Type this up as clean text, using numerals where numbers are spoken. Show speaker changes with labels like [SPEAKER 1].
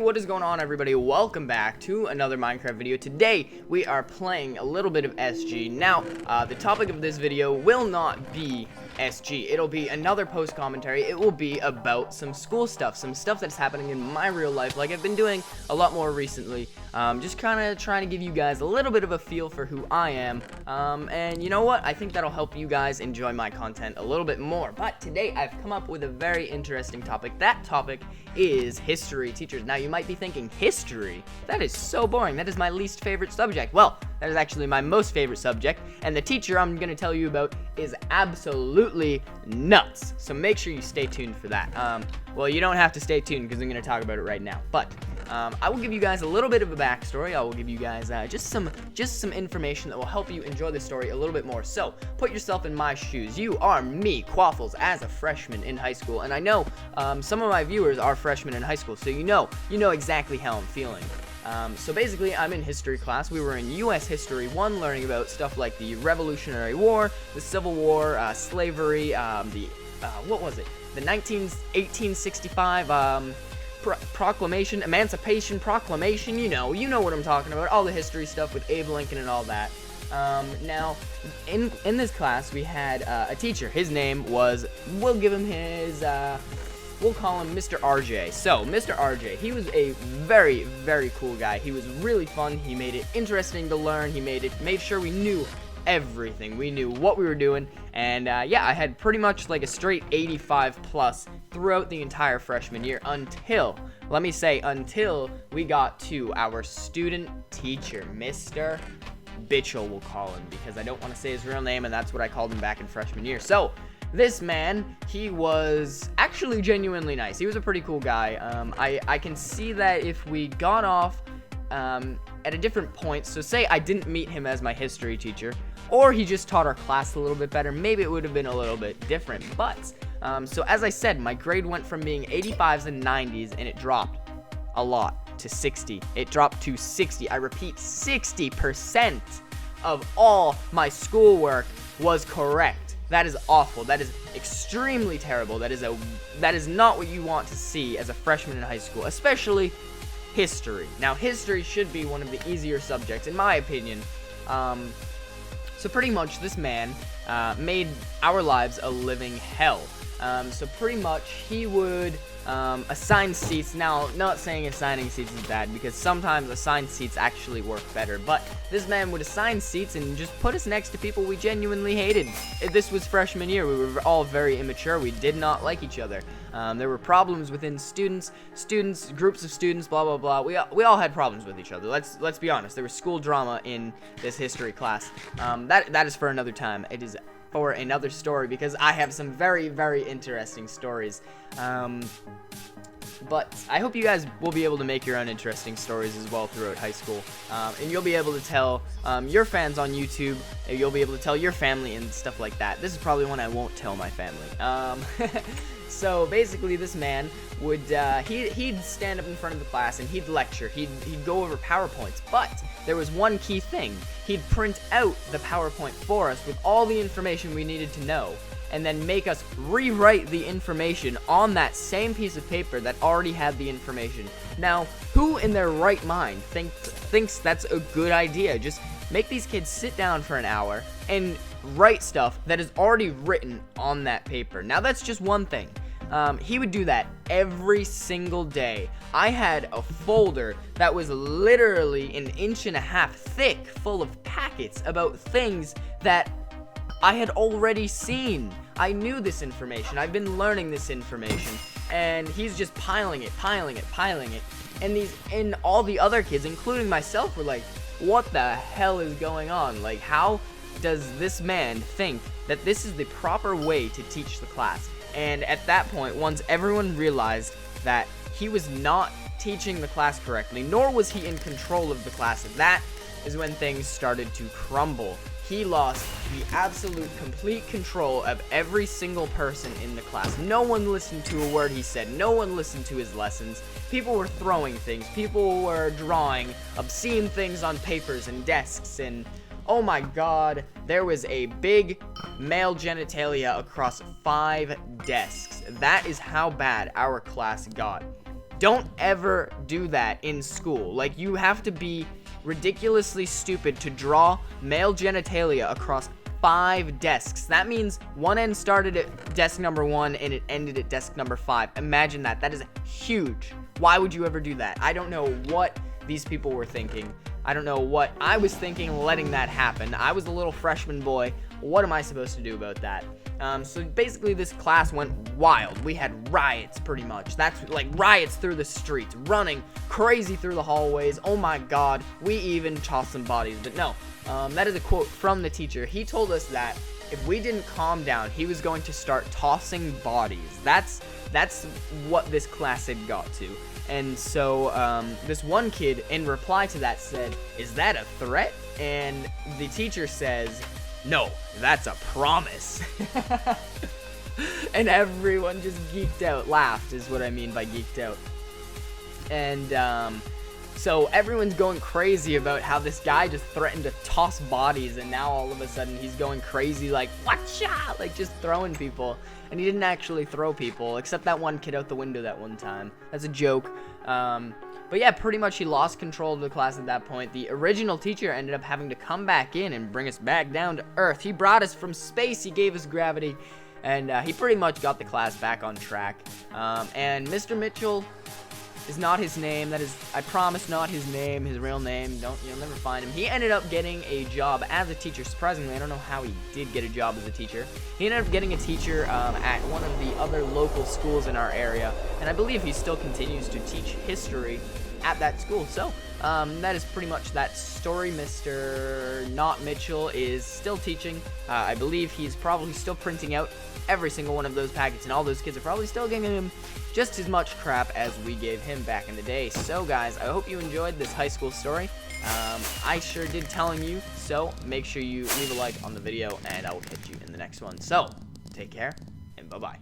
[SPEAKER 1] what is going on, everybody? Welcome back to another Minecraft video. Today, we are playing a little bit of SG. Now, the topic of this video will not be SG. It'll be another post commentary. It will be about some school stuff, some stuff that's happening in my real life, like I've been doing a lot more recently. Just kind of trying to give you guys a little bit of a feel for who I am. And you know what? I think that'll help you guys enjoy my content a little bit more. But today, I've come up with a very interesting topic. That topic is history teachers. Now, you might be thinking, history? That is so boring. That is my least favorite subject. Well, that is actually my most favorite subject, and the teacher I'm going to tell you about is absolutely nuts. So make sure you stay tuned for that. Well, you don't have to stay tuned because I'm going to talk about it right now. But I will give you guys a little bit of a backstory. I will give you guys just some information that will help you enjoy the story a little bit more. So put yourself in my shoes. You are me, Quafflez, as a freshman in high school, and I know some of my viewers are freshmen in high school, so you know exactly how I'm feeling. So basically, I'm in history class. We were in U.S. History 1, learning about stuff like the Revolutionary War, the Civil War, slavery, what was it? The 1865 proclamation, Emancipation Proclamation. You know what I'm talking about. All the history stuff with Abe Lincoln and all that. Now, in this class, we had a teacher. His name was, we'll give him his, we'll call him Mr. RJ. So, Mr. RJ, he was a very, very cool guy. He was really fun. He made it interesting to learn. He made sure we knew everything. We knew what we were doing. And, yeah, I had pretty much like a straight 85 plus throughout the entire freshman year until we got to our student teacher, Mr. Bitchell, we'll call him, because I don't want to say his real name, and that's what I called him back in freshman year. So, this man, he was actually genuinely nice. He was a pretty cool guy. I can see that if we got off at a different point, so say I didn't meet him as my history teacher, or he just taught our class a little bit better, maybe it would have been a little bit different. But, so as I said, my grade went from being 85s and 90s, and it dropped a lot to 60. It dropped to 60. I repeat, 60% of all my schoolwork was correct. That is awful. That is extremely terrible. That is not what you want to see as a freshman in high school, especially history. Now, history should be one of the easier subjects, in my opinion. So pretty much this man made our lives a living hell. So pretty much he would assign seats. Now, not saying assigning seats is bad, because sometimes assigned seats actually work better, but this man would assign seats and just put us next to people we genuinely hated. This was freshman year. We were all very immature. We did not like each other. There were problems within students, groups of students, blah, blah, blah. We all had problems with each other. Let's be honest. There was school drama in this history class. That is for another time. It is for another story, because I have some very, very interesting stories. But I hope you guys will be able to make your own interesting stories as well throughout high school. And you'll be able to tell your fans on YouTube, and you'll be able to tell your family and stuff like that. This is probably one I won't tell my family. So basically, this man would he'd stand up in front of the class and he'd lecture. He'd go over PowerPoints, but there was one key thing. He'd print out the PowerPoint for us with all the information we needed to know, and then make us rewrite the information on that same piece of paper that already had the information. Now, who in their right mind thinks that's a good idea? Just make these kids sit down for an hour and write stuff that is already written on that paper. Now, that's just one thing. He would do that every single day. I had a folder that was literally 1.5 inches thick, full of packets about things that I had already seen. I knew this information. I've been learning this information, and he's just piling it. And all the other kids, including myself, were like, what the hell is going on? Like, how does this man think that this is the proper way to teach the class? And at that point, once everyone realized that he was not teaching the class correctly, nor was he in control of the class, that is when things started to crumble. He lost the absolute complete control of every single person in the class. No one listened to a word he said. No one listened to his lessons. People were throwing things. People were drawing obscene things on papers and desks, and oh my god, there was a big male genitalia across 5 desks. That is how bad our class got. Don't ever do that in school. Like, you have to be ridiculously stupid to draw male genitalia across 5 desks. That means one end started at desk number 1 and it ended at desk number 5. Imagine that. That is huge. Why would you ever do that? I don't know what these people were thinking. I don't know what I was thinking letting that happen. I was a little freshman boy. What am I supposed to do about that? So basically this class went wild. We had riots pretty much. That's like riots through the streets, running crazy through the hallways. Oh my god, we even tossed some bodies. But no, that is a quote from the teacher. He told us that if we didn't calm down, he was going to start tossing bodies. That's what this class had got to. And so this one kid in reply to that said, "Is that a threat?" And the teacher says, "No, that's a promise." And everyone just geeked out, laughed is what I mean by geeked out. And so everyone's going crazy about how this guy just threatened to toss bodies, and now all of a sudden he's going crazy like, "Watcha!" like just throwing people. And he didn't actually throw people, except that one kid out the window that one time. That's a joke. But yeah, pretty much he lost control of the class at that point. The original teacher ended up having to come back in and bring us back down to Earth. He brought us from space, he gave us gravity, and he pretty much got the class back on track. And Mr. Mitchell is not his name. That is, I promise, not his name, his real name. You'll never find him. He ended up getting a job as a teacher. Surprisingly, I don't know how he did get a job as a teacher. He ended up getting a teacher at one of the other local schools in our area, and I believe he still continues to teach history at that school. So that is pretty much that story. Mr. Not Mitchell is still teaching. I believe he's probably still printing out every single one of those packets, and all those kids are probably still giving him just as much crap as we gave him back in the day. So guys, I hope you enjoyed this high school story. I sure did telling you, so make sure you leave a like on the video, and I will catch you in the next one. So take care, and bye-bye.